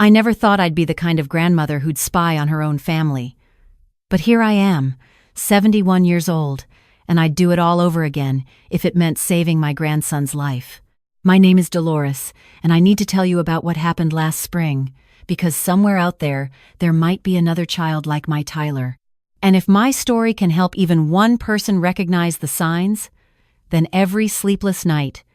I never thought I'd be the kind of grandmother who'd spy on her own family. But here I am, 71 years old, and I'd do it all over again if it meant saving my grandson's life. My name is Dolores, and I need to tell you about what happened last spring, because somewhere out there might be another child like my Tyler. And if my story can help even one person recognize the signs, then every sleepless night,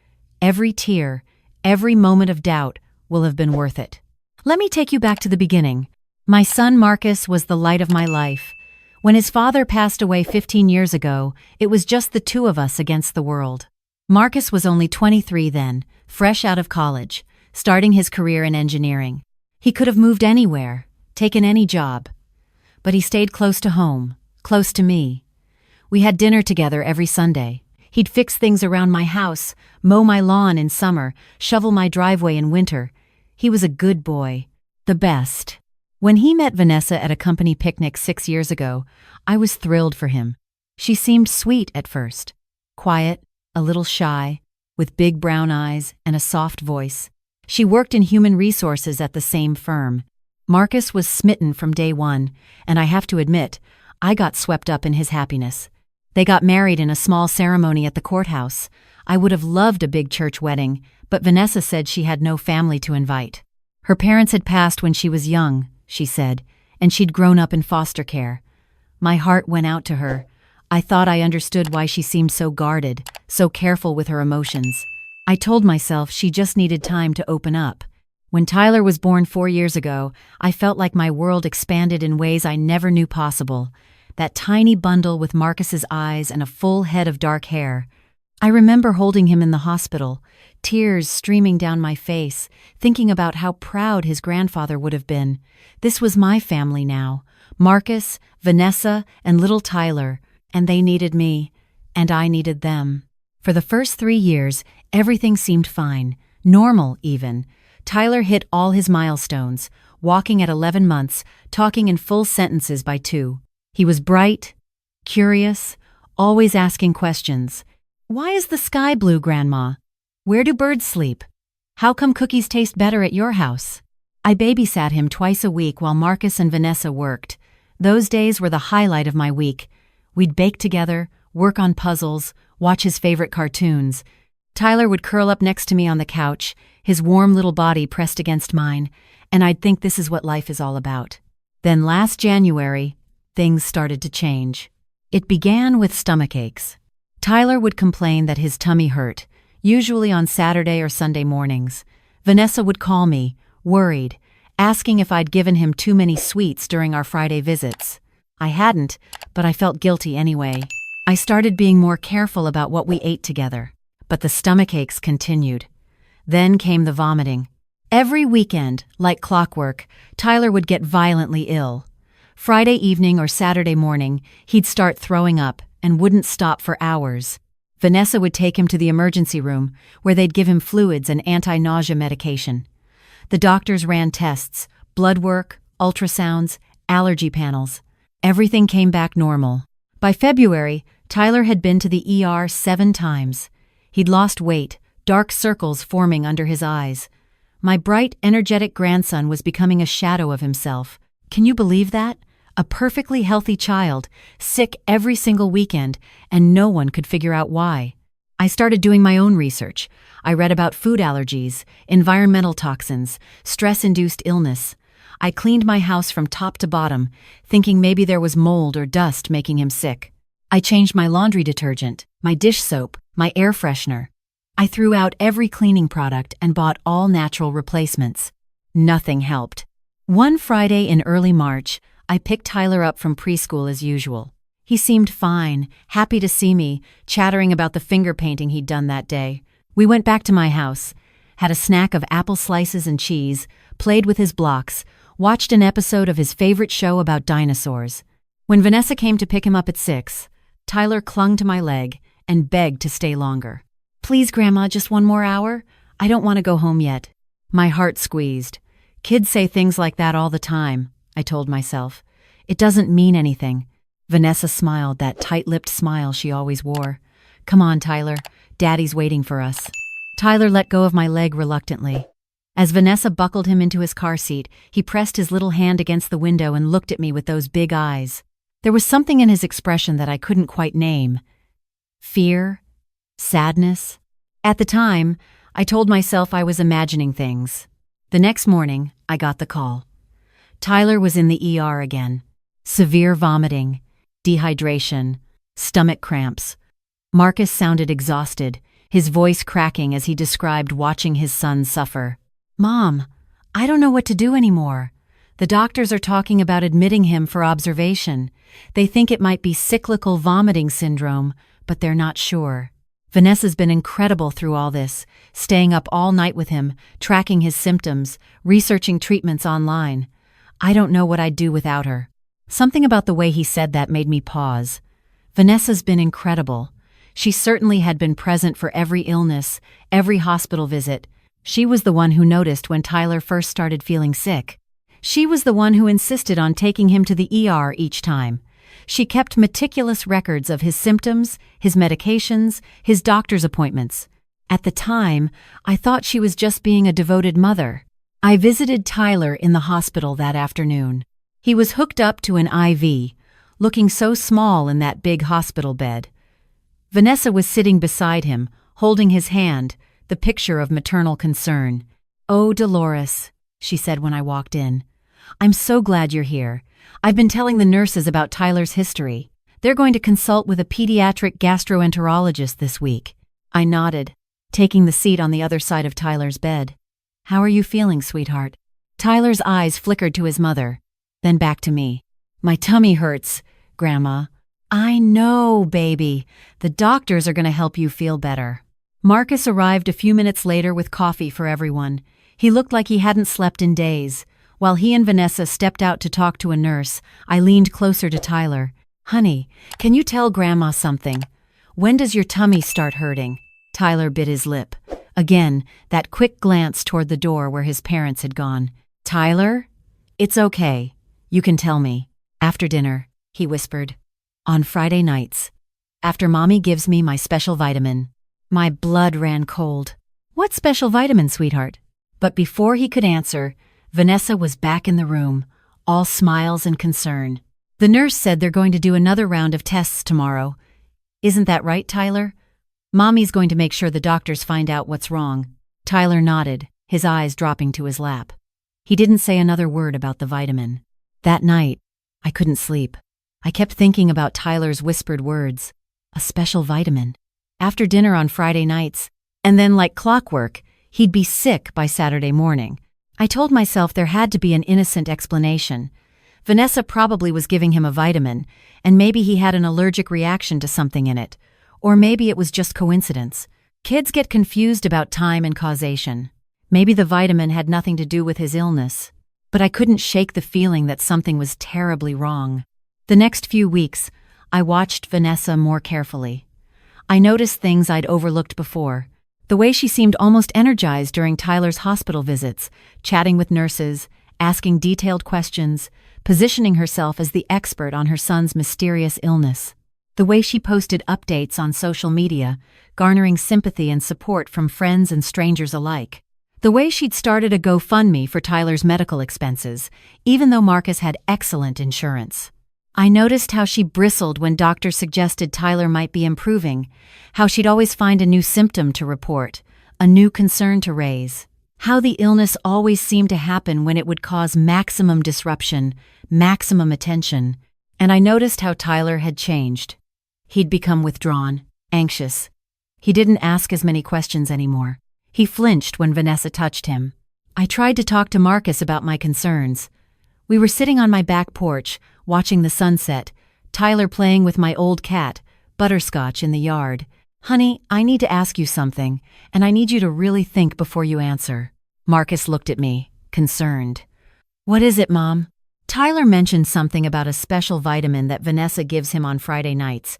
every tear, every moment of doubt will have been worth it. Let me take you back to the beginning. My son Marcus was the light of my life. When his father passed away 15 years ago, it was just the two of us against the world. Marcus was only 23 then, fresh out of college, starting his career in engineering. He could have moved anywhere, taken any job. But he stayed close to home, close to me. We had dinner together every Sunday. He'd fix things around my house, mow my lawn in summer, shovel my driveway in winter. He was a good boy, the best. When he met Vanessa at a company picnic 6 years ago, I was thrilled for him. She seemed sweet at first, quiet, a little shy, with big brown eyes and a soft voice. She worked in human resources at the same firm. Marcus was smitten from day one, and I have to admit, I got swept up in his happiness. They got married in a small ceremony at the courthouse. I would have loved a big church wedding, but Vanessa said she had no family to invite. Her parents had passed when she was young, she said, and she'd grown up in foster care. My heart went out to her. I thought I understood why she seemed so guarded, so careful with her emotions. I told myself she just needed time to open up. When Tyler was born 4 years ago, I felt like my world expanded in ways I never knew possible. That tiny bundle with Marcus's eyes and a full head of dark hair. I remember holding him in the hospital, tears streaming down my face, thinking about how proud his grandfather would have been. This was my family now. Marcus, Vanessa, and little Tyler. And they needed me, and I needed them. For the first 3 years, everything seemed fine, normal even. Tyler hit all his milestones, walking at 11 months, talking in full sentences by 2. He was bright, curious, always asking questions. Why is the sky blue, Grandma? Where do birds sleep? How come cookies taste better at your house? I babysat him twice a week while Marcus and Vanessa worked. Those days were the highlight of my week. We'd bake together, work on puzzles, watch his favorite cartoons. Tyler would curl up next to me on the couch, his warm little body pressed against mine, and I'd think this is what life is all about. Then last January, things started to change. It began with stomach aches. Tyler would complain that his tummy hurt, usually on Saturday or Sunday mornings. Vanessa would call me, worried, asking if I'd given him too many sweets during our Friday visits. I hadn't, but I felt guilty anyway. I started being more careful about what we ate together. But the stomach aches continued. Then came the vomiting. Every weekend, like clockwork, Tyler would get violently ill. Friday evening or Saturday morning, he'd start throwing up and wouldn't stop for hours. Vanessa would take him to the emergency room, where they'd give him fluids and anti-nausea medication. The doctors ran tests, blood work, ultrasounds, allergy panels. Everything came back normal. By February, Tyler had been to the ER 7 times. He'd lost weight, dark circles forming under his eyes. My bright, energetic grandson was becoming a shadow of himself. Can you believe that? A perfectly healthy child, sick every single weekend, and no one could figure out why. I started doing my own research. I read about food allergies, environmental toxins, stress-induced illness. I cleaned my house from top to bottom, thinking maybe there was mold or dust making him sick. I changed my laundry detergent, my dish soap, my air freshener. I threw out every cleaning product and bought all natural replacements. Nothing helped. One Friday in early March, I picked Tyler up from preschool as usual. He seemed fine, happy to see me, chattering about the finger painting he'd done that day. We went back to my house, had a snack of apple slices and cheese, played with his blocks, watched an episode of his favorite show about dinosaurs. When Vanessa came to pick him up at 6, Tyler clung to my leg and begged to stay longer. Please, Grandma, just one more hour? I don't want to go home yet. My heart squeezed. Kids say things like that all the time, I told myself. It doesn't mean anything. Vanessa smiled, that tight-lipped smile she always wore. Come on, Tyler. Daddy's waiting for us. Tyler let go of my leg reluctantly. As Vanessa buckled him into his car seat, he pressed his little hand against the window and looked at me with those big eyes. There was something in his expression that I couldn't quite name. Fear? Sadness? At the time, I told myself I was imagining things. The next morning, I got the call. Tyler was in the ER again. Severe vomiting, dehydration, stomach cramps. Marcus sounded exhausted, his voice cracking as he described watching his son suffer. "Mom, I don't know what to do anymore. The doctors are talking about admitting him for observation. They think it might be cyclical vomiting syndrome, but they're not sure." Vanessa's been incredible through all this, staying up all night with him, tracking his symptoms, researching treatments online. I don't know what I'd do without her. Something about the way he said that made me pause. Vanessa's been incredible. She certainly had been present for every illness, every hospital visit. She was the one who noticed when Tyler first started feeling sick. She was the one who insisted on taking him to the ER each time. She kept meticulous records of his symptoms, his medications, his doctor's appointments. At the time, I thought she was just being a devoted mother. I visited Tyler in the hospital that afternoon. He was hooked up to an IV, looking so small in that big hospital bed. Vanessa was sitting beside him, holding his hand, the picture of maternal concern. "Oh, Dolores," she said when I walked in. "I'm so glad you're here. I've been telling the nurses about Tyler's history. They're going to consult with a pediatric gastroenterologist this week." I nodded, taking the seat on the other side of Tyler's bed. "How are you feeling, sweetheart?" Tyler's eyes flickered to his mother, then back to me. "My tummy hurts, Grandma." "I know, baby. The doctors are going to help you feel better." Marcus arrived a few minutes later with coffee for everyone. He looked like he hadn't slept in days. While he and Vanessa stepped out to talk to a nurse, I leaned closer to Tyler. "Honey, can you tell Grandma something? When does your tummy start hurting?" Tyler bit his lip. Again, that quick glance toward the door where his parents had gone. "Tyler? It's okay. You can tell me. After dinner," he whispered. "On Friday nights. After Mommy gives me my special vitamin." My blood ran cold. "What special vitamin, sweetheart?" But before he could answer, Vanessa was back in the room, all smiles and concern. "The nurse said they're going to do another round of tests tomorrow. Isn't that right, Tyler? Mommy's going to make sure the doctors find out what's wrong." Tyler nodded, his eyes dropping to his lap. He didn't say another word about the vitamin. That night, I couldn't sleep. I kept thinking about Tyler's whispered words. A special vitamin. After dinner on Friday nights, and then like clockwork, he'd be sick by Saturday morning. I told myself there had to be an innocent explanation. Vanessa probably was giving him a vitamin, and maybe he had an allergic reaction to something in it. Or maybe it was just coincidence. Kids get confused about time and causation. Maybe the vitamin had nothing to do with his illness. But I couldn't shake the feeling that something was terribly wrong. The next few weeks, I watched Vanessa more carefully. I noticed things I'd overlooked before. The way she seemed almost energized during Tyler's hospital visits, chatting with nurses, asking detailed questions, positioning herself as the expert on her son's mysterious illness. The way she posted updates on social media, garnering sympathy and support from friends and strangers alike. The way she'd started a GoFundMe for Tyler's medical expenses, even though Marcus had excellent insurance. I noticed how she bristled when doctors suggested Tyler might be improving, how she'd always find a new symptom to report, a new concern to raise, how the illness always seemed to happen when it would cause maximum disruption, maximum attention, and I noticed how Tyler had changed. He'd become withdrawn, anxious. He didn't ask as many questions anymore. He flinched when Vanessa touched him. I tried to talk to Marcus about my concerns. We were sitting on my back porch, watching the sunset, Tyler playing with my old cat, Butterscotch, in the yard. "Honey, I need to ask you something, and I need you to really think before you answer." Marcus looked at me, concerned. "What is it, Mom?" Tyler mentioned something about a special vitamin that Vanessa gives him on Friday nights.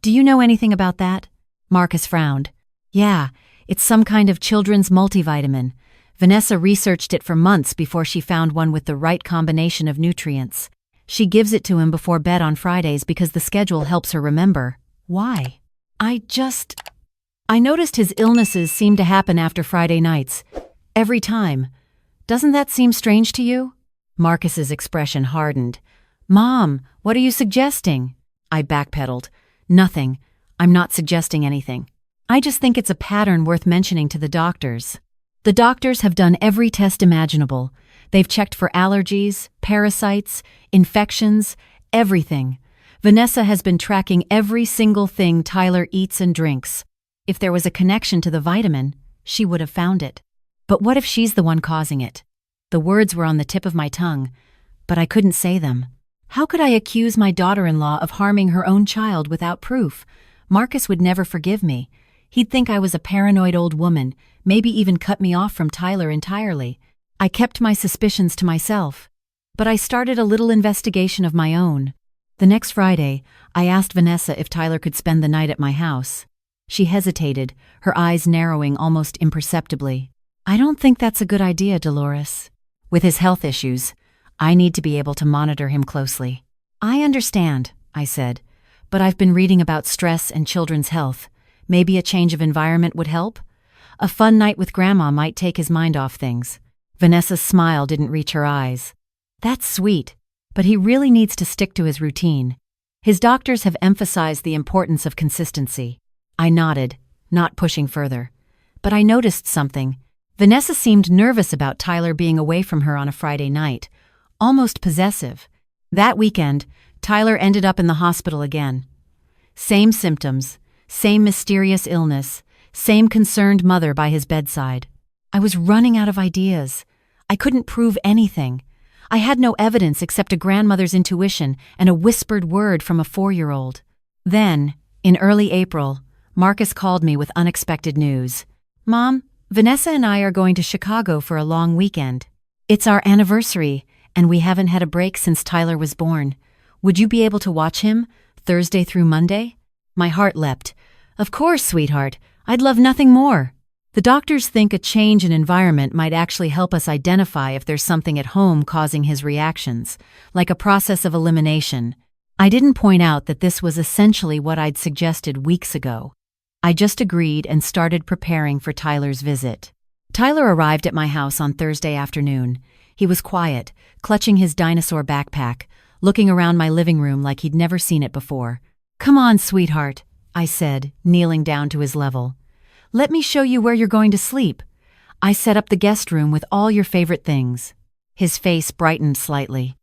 "Do you know anything about that?" Marcus frowned. "Yeah, it's some kind of children's multivitamin. Vanessa researched it for months before she found one with the right combination of nutrients. She gives it to him before bed on Fridays because the schedule helps her remember." "Why?" I noticed his illnesses seemed to happen after Friday nights. Every time. Doesn't that seem strange to you? Marcus's expression hardened. Mom, what are you suggesting? I backpedaled. Nothing. I'm not suggesting anything. I just think it's a pattern worth mentioning to the doctors. The doctors have done every test imaginable. They've checked for allergies, parasites, infections, everything. Vanessa has been tracking every single thing Tyler eats and drinks. If there was a connection to the vitamin, she would have found it. But what if she's the one causing it? The words were on the tip of my tongue, but I couldn't say them. How could I accuse my daughter-in-law of harming her own child without proof? Marcus would never forgive me. He'd think I was a paranoid old woman, maybe even cut me off from Tyler entirely. I kept my suspicions to myself. But I started a little investigation of my own. The next Friday, I asked Vanessa if Tyler could spend the night at my house. She hesitated, her eyes narrowing almost imperceptibly. I don't think that's a good idea, Dolores. With his health issues, I need to be able to monitor him closely. I understand, I said, but I've been reading about stress and children's health. Maybe a change of environment would help? A fun night with Grandma might take his mind off things. Vanessa's smile didn't reach her eyes. That's sweet, but he really needs to stick to his routine. His doctors have emphasized the importance of consistency. I nodded, not pushing further. But I noticed something. Vanessa seemed nervous about Tyler being away from her on a Friday night, almost possessive. That weekend, Tyler ended up in the hospital again. Same symptoms, same mysterious illness, same concerned mother by his bedside. I was running out of ideas. I couldn't prove anything. I had no evidence except a grandmother's intuition and a whispered word from a 4-year-old. Then, in early April, Marcus called me with unexpected news. Mom, Vanessa and I are going to Chicago for a long weekend. It's our anniversary, and we haven't had a break since Tyler was born. Would you be able to watch him, Thursday through Monday? My heart leapt. Of course, sweetheart. I'd love nothing more. The doctors think a change in environment might actually help us identify if there's something at home causing his reactions, like a process of elimination. I didn't point out that this was essentially what I'd suggested weeks ago. I just agreed and started preparing for Tyler's visit. Tyler arrived at my house on Thursday afternoon. He was quiet, clutching his dinosaur backpack, looking around my living room like he'd never seen it before. Come on, sweetheart, I said, kneeling down to his level. Let me show you where you're going to sleep. I set up the guest room with all your favorite things. His face brightened slightly.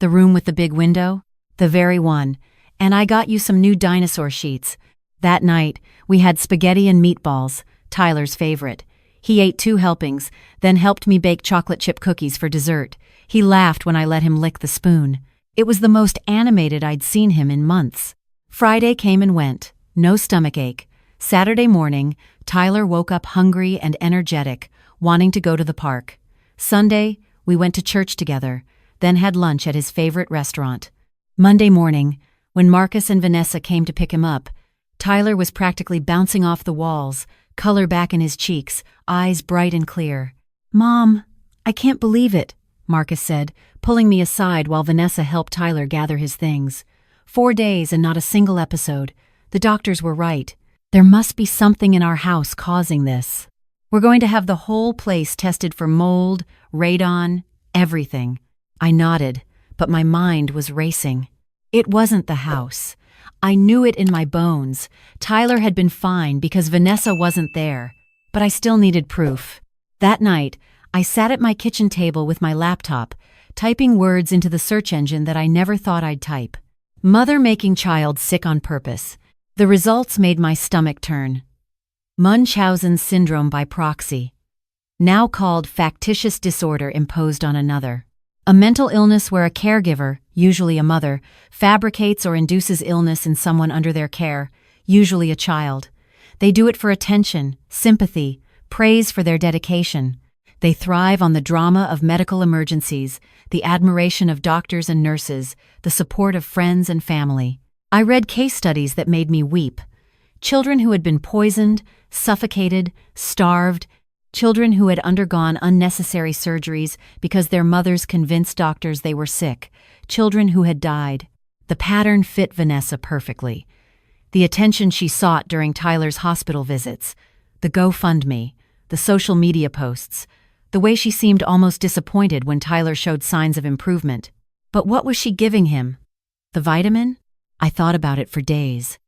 The room with the big window? The very one. And I got you some new dinosaur sheets. That night, we had spaghetti and meatballs, Tyler's favorite. He ate 2 helpings, then helped me bake chocolate chip cookies for dessert. He laughed when I let him lick the spoon. It was the most animated I'd seen him in months. Friday came and went. No stomachache. Saturday morning, Tyler woke up hungry and energetic, wanting to go to the park. Sunday, we went to church together, then had lunch at his favorite restaurant. Monday morning, when Marcus and Vanessa came to pick him up, Tyler was practically bouncing off the walls, color back in his cheeks, eyes bright and clear. Mom, I can't believe it, Marcus said, pulling me aside while Vanessa helped Tyler gather his things. 4 days and not a single episode. The doctors were right. There must be something in our house causing this. We're going to have the whole place tested for mold, radon, everything. I nodded, but my mind was racing. It wasn't the house. I knew it in my bones. Tyler had been fine because Vanessa wasn't there, but I still needed proof. That night, I sat at my kitchen table with my laptop, typing words into the search engine that I never thought I'd type. Mother making child sick on purpose. The results made my stomach turn. Munchausen syndrome by proxy. Now called factitious disorder imposed on another. A mental illness where a caregiver, usually a mother, fabricates or induces illness in someone under their care, usually a child. They do it for attention, sympathy, praise for their dedication. They thrive on the drama of medical emergencies, the admiration of doctors and nurses, the support of friends and family. I read case studies that made me weep. Children who had been poisoned, suffocated, starved, children who had undergone unnecessary surgeries because their mothers convinced doctors they were sick, children who had died. The pattern fit Vanessa perfectly. The attention she sought during Tyler's hospital visits, the GoFundMe, the social media posts, the way she seemed almost disappointed when Tyler showed signs of improvement. But what was she giving him? The vitamin? I thought about it for days.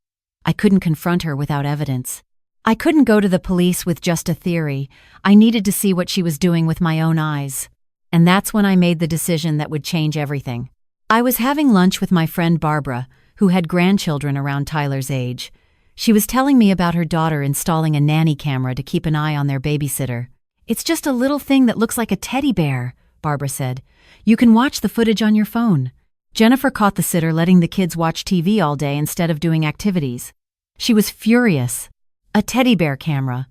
I couldn't confront her without evidence. I couldn't go to the police with just a theory. I needed to see what she was doing with my own eyes. And that's when I made the decision that would change everything. I was having lunch with my friend Barbara, who had grandchildren around Tyler's age. She was telling me about her daughter installing a nanny camera to keep an eye on their babysitter. "It's just a little thing that looks like a teddy bear," Barbara said. "You can watch the footage on your phone." Jennifer caught the sitter letting the kids watch TV all day instead of doing activities. She was furious. A teddy bear camera.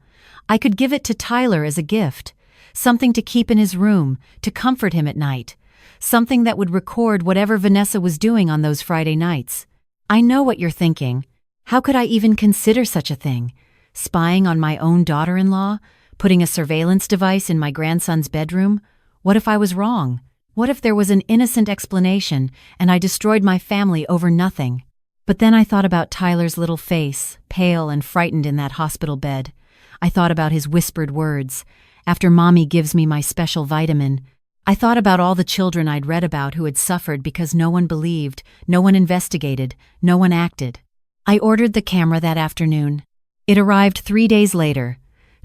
I could give it to Tyler as a gift. Something to keep in his room, to comfort him at night. Something that would record whatever Vanessa was doing on those Friday nights. I know what you're thinking. How could I even consider such a thing? Spying on my own daughter-in-law? Putting a surveillance device in my grandson's bedroom? What if I was wrong? What if there was an innocent explanation and I destroyed my family over nothing? But then I thought about Tyler's little face, pale and frightened in that hospital bed. I thought about his whispered words, "After Mommy gives me my special vitamin." I thought about all the children I'd read about who had suffered because no one believed, no one investigated, no one acted. I ordered the camera that afternoon. It arrived 3 days later,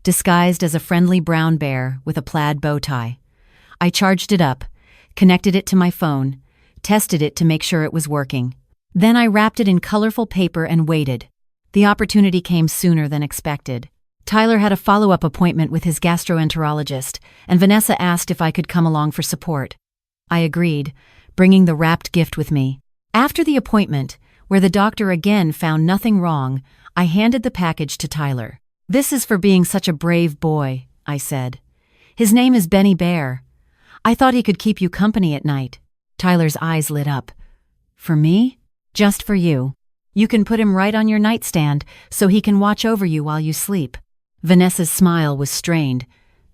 disguised as a friendly brown bear with a plaid bow tie. I charged it up, connected it to my phone, tested it to make sure it was working. Then I wrapped it in colorful paper and waited. The opportunity came sooner than expected. Tyler had a follow-up appointment with his gastroenterologist, and Vanessa asked if I could come along for support. I agreed, bringing the wrapped gift with me. After the appointment, where the doctor again found nothing wrong, I handed the package to Tyler. "This is for being such a brave boy," I said. "His name is Benny Bear. I thought he could keep you company at night." Tyler's eyes lit up. "For me?" "Just for you. You can put him right on your nightstand so he can watch over you while you sleep." Vanessa's smile was strained.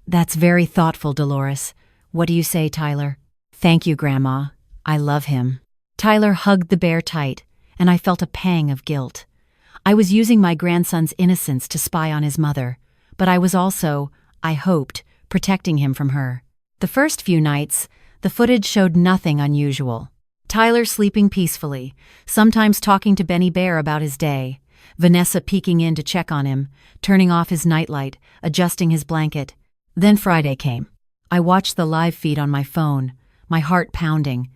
"That's very thoughtful, Dolores. What do you say, Tyler?" "Thank you, Grandma. I love him." Tyler hugged the bear tight, and I felt a pang of guilt. I was using my grandson's innocence to spy on his mother, but I was also, I hoped, protecting him from her. The first few nights, the footage showed nothing unusual. Tyler sleeping peacefully, sometimes talking to Benny Bear about his day, Vanessa peeking in to check on him, turning off his nightlight, adjusting his blanket. Then Friday came. I watched the live feed on my phone, my heart pounding.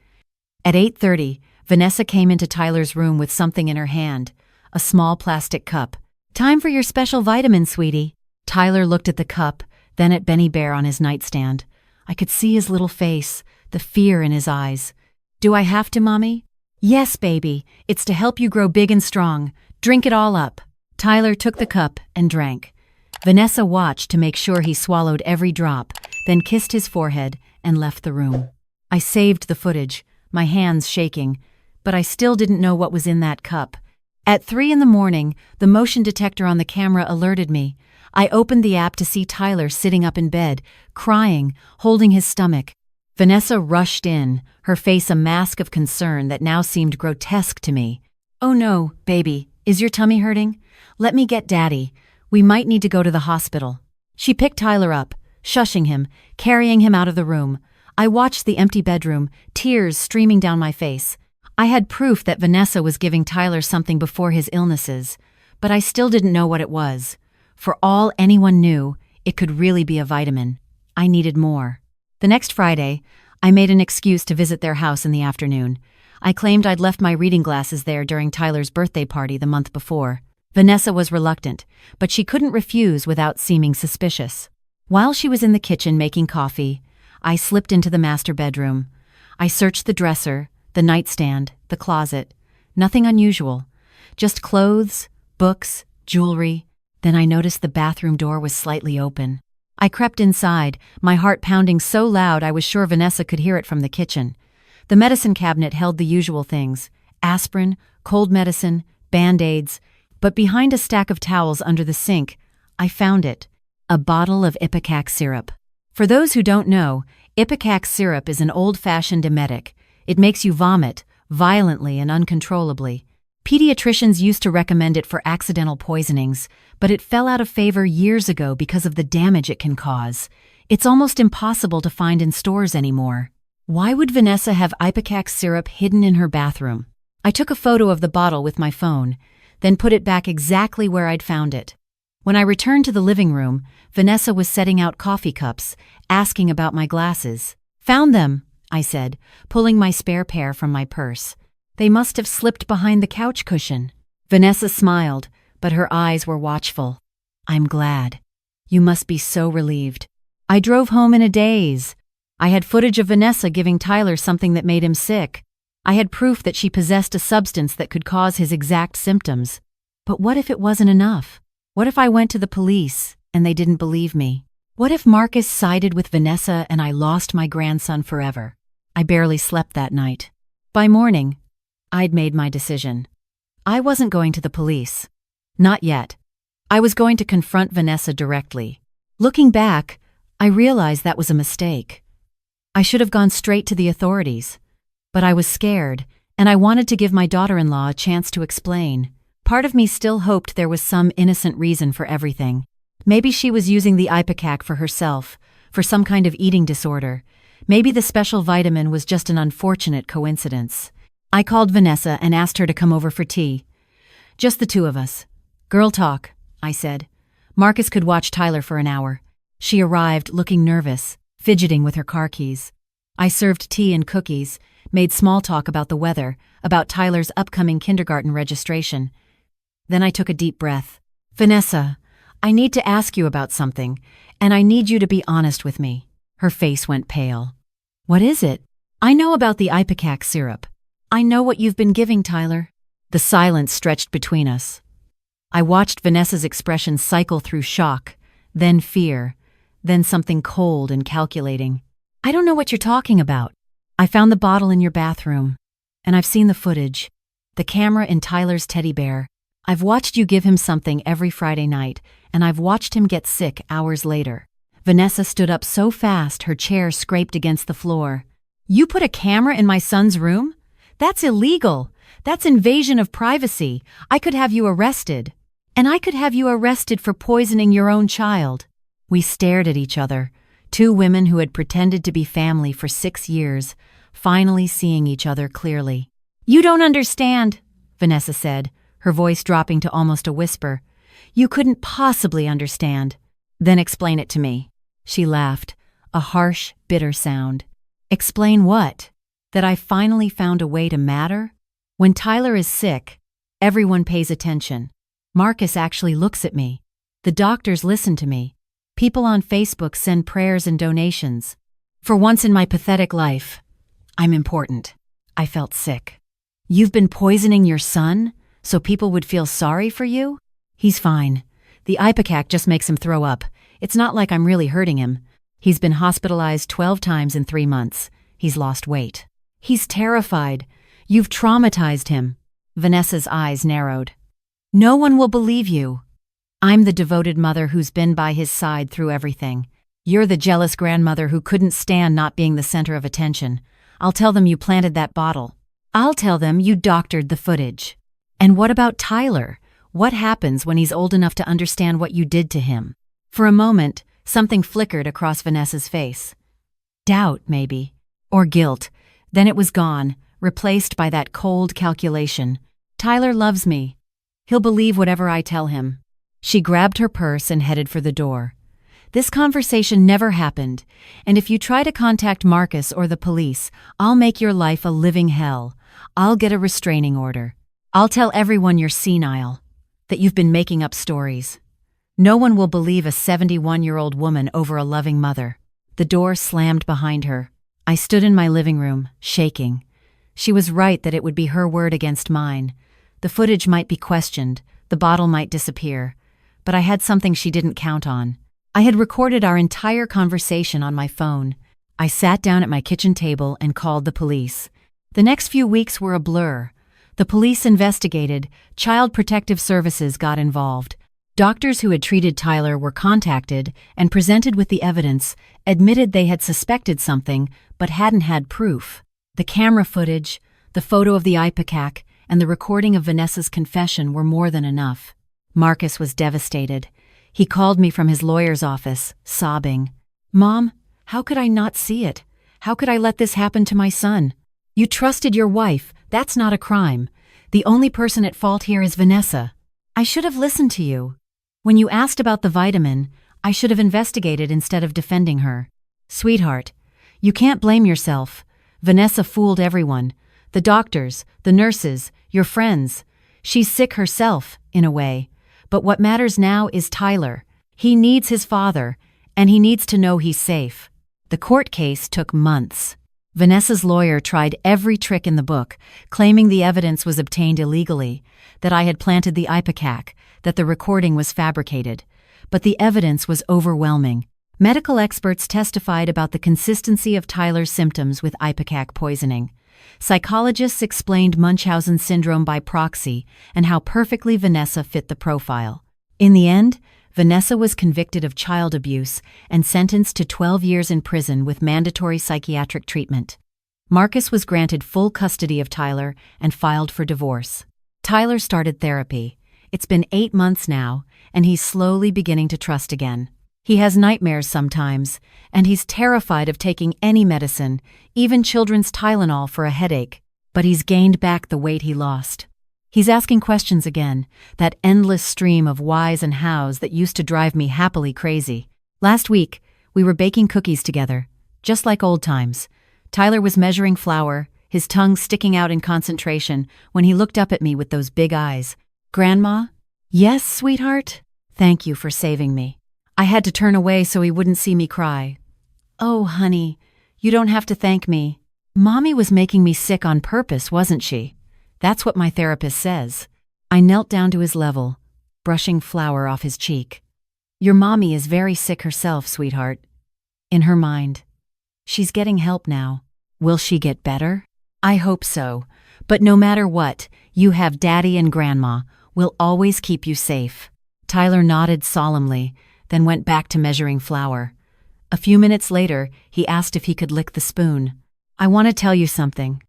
At 8:30, Vanessa came into Tyler's room with something in her hand, a small plastic cup. "Time for your special vitamin, sweetie." Tyler looked at the cup, then at Benny Bear on his nightstand. I could see his little face, the fear in his eyes. "Do I have to, Mommy?" "Yes, baby. It's to help you grow big and strong. Drink it all up." Tyler took the cup and drank. Vanessa watched to make sure he swallowed every drop, then kissed his forehead and left the room. I saved the footage, my hands shaking, but I still didn't know what was in that cup. At 3 in the morning, the motion detector on the camera alerted me. I opened the app to see Tyler sitting up in bed, crying, holding his stomach. Vanessa rushed in, her face a mask of concern that now seemed grotesque to me. "Oh no, baby, is your tummy hurting? Let me get Daddy. We might need to go to the hospital." She picked Tyler up, shushing him, carrying him out of the room. I watched the empty bedroom, tears streaming down my face. I had proof that Vanessa was giving Tyler something before his illnesses, but I still didn't know what it was. For all anyone knew, it could really be a vitamin. I needed more. The next Friday, I made an excuse to visit their house in the afternoon. I claimed I'd left my reading glasses there during Tyler's birthday party the month before. Vanessa was reluctant, but she couldn't refuse without seeming suspicious. While she was in the kitchen making coffee, I slipped into the master bedroom. I searched the dresser, the nightstand, the closet. Nothing unusual. Just clothes, books, jewelry. Then I noticed the bathroom door was slightly open. I crept inside, my heart pounding so loud I was sure Vanessa could hear it from the kitchen. The medicine cabinet held the usual things: aspirin, cold medicine, Band-Aids. But behind a stack of towels under the sink, I found it: a bottle of Ipecac syrup. For those who don't know, Ipecac syrup is an old-fashioned emetic. It makes you vomit, violently and uncontrollably. Pediatricians used to recommend it for accidental poisonings, but it fell out of favor years ago because of the damage it can cause. It's almost impossible to find in stores anymore. Why would Vanessa have ipecac syrup hidden in her bathroom? I took a photo of the bottle with my phone, then put it back exactly where I'd found it. When I returned to the living room, Vanessa was setting out coffee cups, asking about my glasses. "Found them," I said, pulling my spare pair from my purse. "They must have slipped behind the couch cushion." Vanessa smiled, but her eyes were watchful. "I'm glad. You must be so relieved." I drove home in a daze. I had footage of Vanessa giving Tyler something that made him sick. I had proof that she possessed a substance that could cause his exact symptoms. But what if it wasn't enough? What if I went to the police and they didn't believe me? What if Marcus sided with Vanessa and I lost my grandson forever? I barely slept that night. By morning, I'd made my decision. I wasn't going to the police. Not yet. I was going to confront Vanessa directly. Looking back, I realized that was a mistake. I should have gone straight to the authorities. But I was scared, and I wanted to give my daughter-in-law a chance to explain. Part of me still hoped there was some innocent reason for everything. Maybe she was using the ipecac for herself, for some kind of eating disorder. Maybe the special vitamin was just an unfortunate coincidence. I called Vanessa and asked her to come over for tea. Just the two of us. "Girl talk," I said. Marcus could watch Tyler for an hour. She arrived looking nervous, fidgeting with her car keys. I served tea and cookies, made small talk about the weather, about Tyler's upcoming kindergarten registration. Then I took a deep breath. "Vanessa, I need to ask you about something, and I need you to be honest with me." Her face went pale. "What is it?" "I know about the ipecac syrup. I know what you've been giving Tyler." The silence stretched between us. I watched Vanessa's expression cycle through shock, then fear, then something cold and calculating. "I don't know what you're talking about. I found the bottle in your bathroom, and I've seen the footage. The camera in Tyler's teddy bear. I've watched you give him something every Friday night, and I've watched him get sick hours later." Vanessa stood up so fast her chair scraped against the floor. "You put a camera in my son's room? That's illegal. That's invasion of privacy. I could have you arrested. And I could have you arrested for poisoning your own child." We stared at each other, two women who had pretended to be family for 6 years, finally seeing each other clearly. "You don't understand," Vanessa said, her voice dropping to almost a whisper. "You couldn't possibly understand." "Then explain it to me." She laughed, a harsh, bitter sound. "Explain what? That I finally found a way to matter? When Tyler is sick, everyone pays attention. Marcus actually looks at me. The doctors listen to me. People on Facebook send prayers and donations. For once in my pathetic life, I'm important." I felt sick. "You've been poisoning your son, so people would feel sorry for you?" "He's fine. The ipecac just makes him throw up. It's not like I'm really hurting him. He's been hospitalized 12 times in 3 months. He's lost weight. He's terrified. You've traumatized him." Vanessa's eyes narrowed. "No one will believe you. I'm the devoted mother who's been by his side through everything. You're the jealous grandmother who couldn't stand not being the center of attention. I'll tell them you planted that bottle. I'll tell them you doctored the footage. And what about Tyler? What happens when he's old enough to understand what you did to him?" For a moment, something flickered across Vanessa's face. Doubt, maybe. Or guilt. Then it was gone, replaced by that cold calculation. "Tyler loves me. He'll believe whatever I tell him." She grabbed her purse and headed for the door. "This conversation never happened, and if you try to contact Marcus or the police, I'll make your life a living hell. I'll get a restraining order. I'll tell everyone you're senile, that you've been making up stories. No one will believe a 71-year-old woman over a loving mother." The door slammed behind her. I stood in my living room, shaking. She was right that it would be her word against mine. The footage might be questioned, the bottle might disappear, but I had something she didn't count on. I had recorded our entire conversation on my phone. I sat down at my kitchen table and called the police. The next few weeks were a blur. The police investigated, Child Protective Services got involved. Doctors who had treated Tyler were contacted and presented with the evidence, admitted they had suspected something but hadn't had proof. The camera footage, the photo of the ipecac, and the recording of Vanessa's confession were more than enough. Marcus was devastated. He called me from his lawyer's office, sobbing. Mom, how could I not see it? How could I let this happen to my son? You trusted your wife. That's not a crime. The only person at fault here is Vanessa. I should have listened to you. When you asked about the vitamin, I should have investigated instead of defending her. Sweetheart, you can't blame yourself. Vanessa fooled everyone. The doctors, the nurses, your friends. She's sick herself, in a way. But what matters now is Tyler. He needs his father, and he needs to know he's safe. The court case took months. Vanessa's lawyer tried every trick in the book, claiming the evidence was obtained illegally, that I had planted the ipecac, that the recording was fabricated. But the evidence was overwhelming. Medical experts testified about the consistency of Tyler's symptoms with ipecac poisoning. Psychologists explained Munchausen syndrome by proxy and how perfectly Vanessa fit the profile. In the end, Vanessa was convicted of child abuse and sentenced to 12 years in prison with mandatory psychiatric treatment. Marcus was granted full custody of Tyler and filed for divorce. Tyler started therapy. It's been 8 months now, and he's slowly beginning to trust again. He has nightmares sometimes, and he's terrified of taking any medicine, even children's Tylenol for a headache, but he's gained back the weight he lost. He's asking questions again, that endless stream of whys and hows that used to drive me happily crazy. Last week, we were baking cookies together, just like old times. Tyler was measuring flour, his tongue sticking out in concentration, when he looked up at me with those big eyes. Grandma? Yes, sweetheart? Thank you for saving me. I had to turn away so he wouldn't see me cry. Oh, honey, you don't have to thank me. Mommy was making me sick on purpose, wasn't she? That's what my therapist says. I knelt down to his level, brushing flour off his cheek. Your mommy is very sick herself, sweetheart. In her mind. She's getting help now. Will she get better? I hope so. But no matter what, you have Daddy and Grandma. We'll always keep you safe. Tyler nodded solemnly, then went back to measuring flour. A few minutes later, he asked if he could lick the spoon. I want to tell you something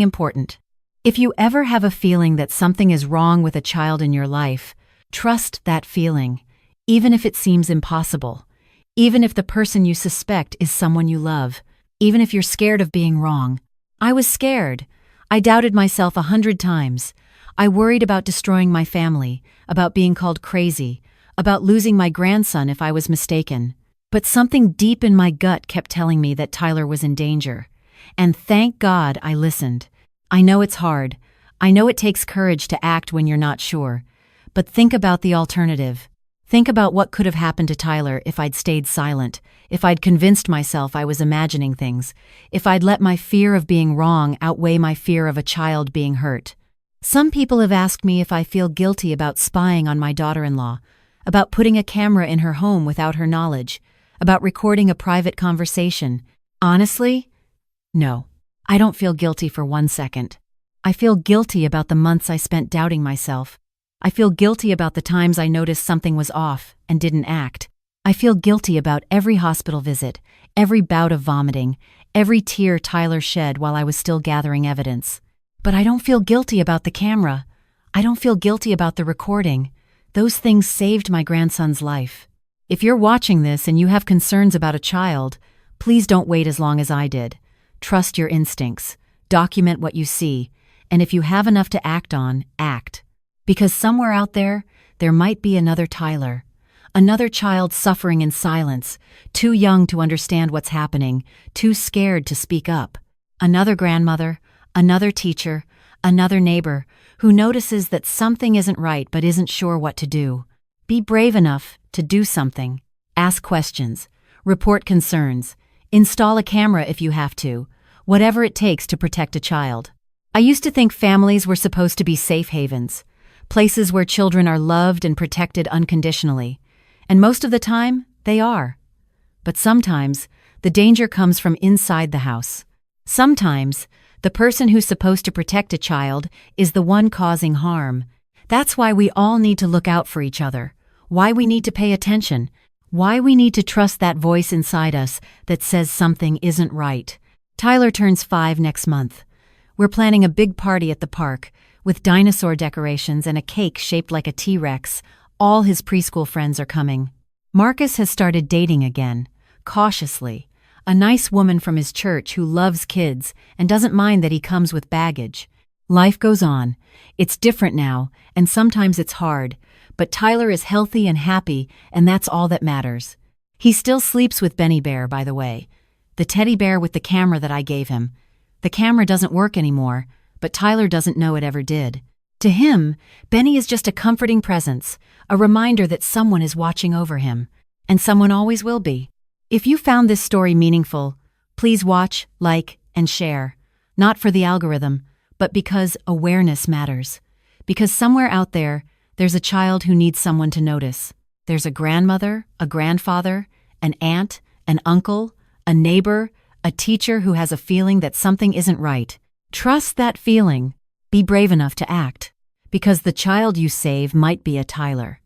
important. If you ever have a feeling that something is wrong with a child in your life, trust that feeling, even if it seems impossible, even if the person you suspect is someone you love, even if you're scared of being wrong. I was scared. I doubted myself 100 times. I worried about destroying my family, about being called crazy, about losing my grandson if I was mistaken. But something deep in my gut kept telling me that Tyler was in danger. And thank God I listened. I know it's hard. I know it takes courage to act when you're not sure. But think about the alternative. Think about what could have happened to Tyler if I'd stayed silent, if I'd convinced myself I was imagining things, if I'd let my fear of being wrong outweigh my fear of a child being hurt. Some people have asked me if I feel guilty about spying on my daughter-in-law, about putting a camera in her home without her knowledge, about recording a private conversation. Honestly, no. I don't feel guilty for 1 second. I feel guilty about the months I spent doubting myself. I feel guilty about the times I noticed something was off and didn't act. I feel guilty about every hospital visit, every bout of vomiting, every tear Tyler shed while I was still gathering evidence. But I don't feel guilty about the camera. I don't feel guilty about the recording. Those things saved my grandson's life. If you're watching this and you have concerns about a child, please don't wait as long as I did. Trust your instincts, document what you see, and if you have enough to act on, act. Because somewhere out there, there might be another Tyler. Another child suffering in silence, too young to understand what's happening, too scared to speak up. Another grandmother, another teacher, another neighbor, who notices that something isn't right but isn't sure what to do. Be brave enough to do something. Ask questions. Report concerns. Install a camera if you have to. Whatever it takes to protect a child. I used to think families were supposed to be safe havens, places where children are loved and protected unconditionally. And most of the time, they are. But sometimes, the danger comes from inside the house. Sometimes, the person who's supposed to protect a child is the one causing harm. That's why we all need to look out for each other, why we need to pay attention, why we need to trust that voice inside us that says something isn't right. Tyler turns 5 next month. We're planning a big party at the park, with dinosaur decorations and a cake shaped like a T-Rex. All his preschool friends are coming. Marcus has started dating again, cautiously. A nice woman from his church who loves kids and doesn't mind that he comes with baggage. Life goes on. It's different now, and sometimes it's hard, but Tyler is healthy and happy, and that's all that matters. He still sleeps with Benny Bear, by the way. The teddy bear with the camera that I gave him. The camera doesn't work anymore, but Tyler doesn't know it ever did. To him, Benny is just a comforting presence, a reminder that someone is watching over him. And someone always will be. If you found this story meaningful, please watch, like, and share. Not for the algorithm, but because awareness matters. Because somewhere out there, there's a child who needs someone to notice. There's a grandmother, a grandfather, an aunt, an uncle, a neighbor, a teacher who has a feeling that something isn't right. Trust that feeling. Be brave enough to act. Because the child you save might be a Tyler.